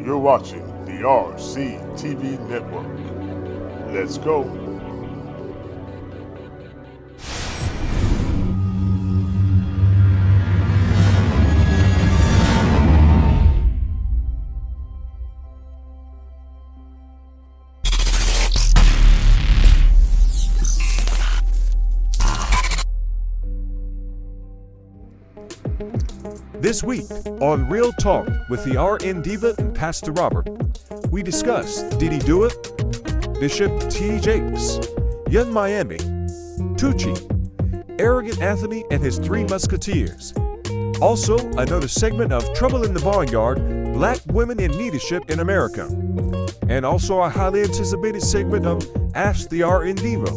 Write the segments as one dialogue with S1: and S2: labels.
S1: You're watching the RCTV network. Let's go.
S2: This week on Real Talk with the RN Diva and Pastor Robert, we discuss Did He Do It? Bishop T. Jakes, Young Miami, Tucci, Arrogant Anthony and his Three Musketeers. Also, another segment of Trouble in the Barnyard, Black Women in Leadership in America. And also our highly anticipated segment of Ask the RN Diva.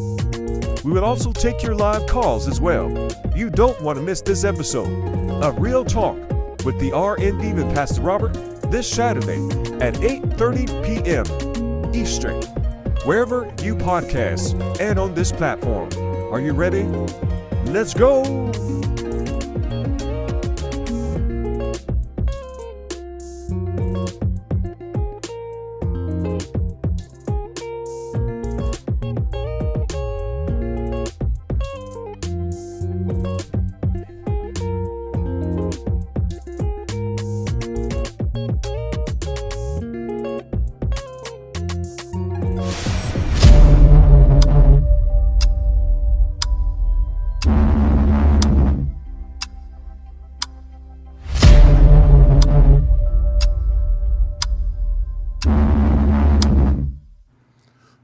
S2: We will also take your live calls as well. You don't want to miss this episode of Real Talk with the RN Diva and Pastor Robert this Saturday at 8:30 p.m. Eastern, wherever you podcast and on this platform. Are you ready? Let's go!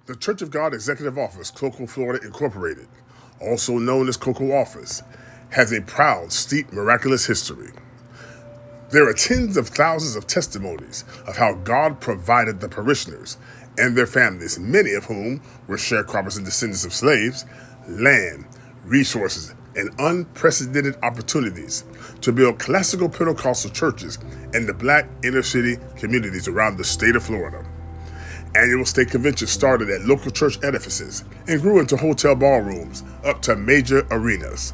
S1: The Church of God Executive Office, Cocoa, Florida, Incorporated, also known as Cocoa Office, has a proud, steep, miraculous history. There are tens of thousands of testimonies of how God provided the parishioners and their families, many of whom were sharecroppers and descendants of slaves, land, resources, and unprecedented opportunities to build classical Pentecostal churches in the Black inner city communities around the state of Florida. Annual state conventions started at local church edifices and grew into hotel ballrooms up to major arenas.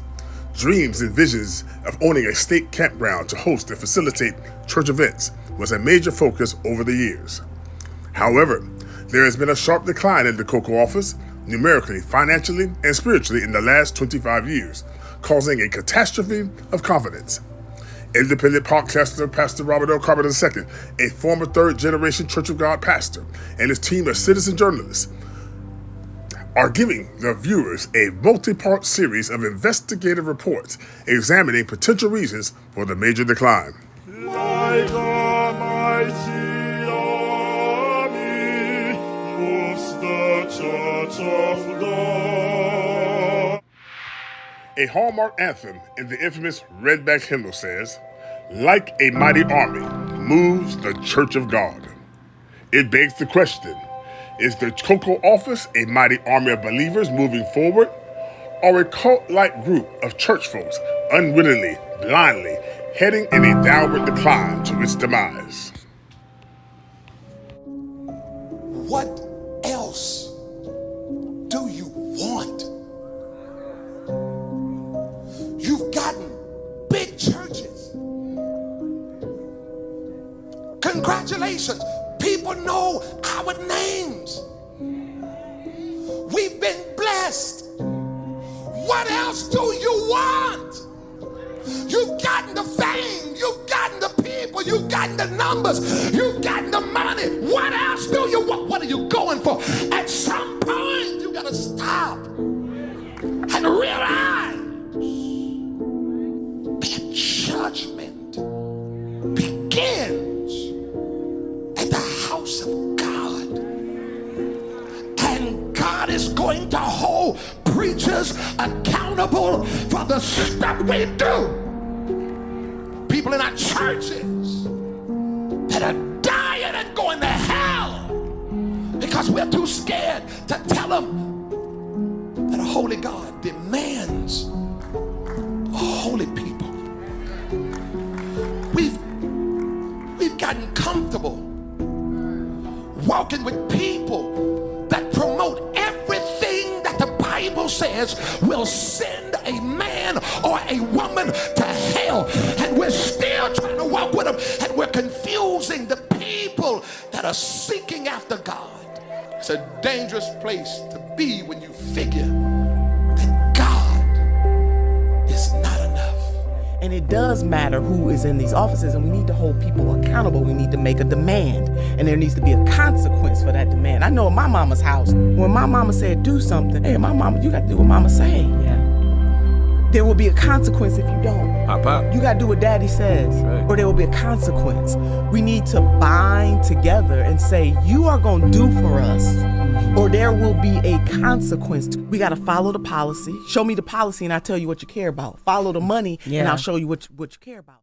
S1: Dreams and visions of owning a state campground to host and facilitate church events was a major focus over the years. However, there has been a sharp decline in the Cocoa Office, numerically, financially, and spiritually in the last 25 years, causing a catastrophe of confidence. Independent podcaster Pastor Robert L. Carpenter II, a former third-generation Church of God pastor, and his team of citizen journalists are giving the viewers a multi-part series of investigative reports examining potential reasons for the major decline.
S3: Like a mighty army moves the Church of God.
S1: A hallmark anthem in the infamous Redback hymnal says, "Like a mighty army moves the Church of God." It begs the question, is the Cocoa Office a mighty army of believers moving forward, or a cult-like group of church folks unwittingly, blindly, heading in a downward decline to its demise?
S4: What else do you want? You've gotten big churches. Congratulations. People know our names. We've been blessed. What else do you want? You've gotten the fame. You've gotten the people. You've gotten the numbers. You've gotten the money. What else do you want? What are you going for? At some point, you got to stop and realize that judgment begins at the house of God. And God is going to hold preachers accountable for the stuff we do. People in our churches that are dying and going to hell because we're too scared to tell them that a holy God demands a holy people. We've gotten comfortable walking with people that promote everything that the Bible says will send a man or a woman to hell, and we're still trying to walk with them, and we're confusing the people that are seeking after God. It's a dangerous place to be when you figure that God is not enough.
S5: And it does matter who is in these offices, and we need to hold people accountable. We need to make a demand, and there needs to be a consequence for that demand. I know in my mama's house, when my mama said do something, hey, my mama, you got to do what mama say.
S6: Yeah.
S5: There will be a consequence if you don't.
S6: Pop.
S5: You got to do what daddy says,
S6: Right.
S5: or there will be a consequence. We need to bind together and say, you are going to do for us, or there will be a consequence. We got to follow the policy. Show me the policy and I'll tell you what you care about. Follow the money and
S6: Yeah.
S5: I'll show you what you care about.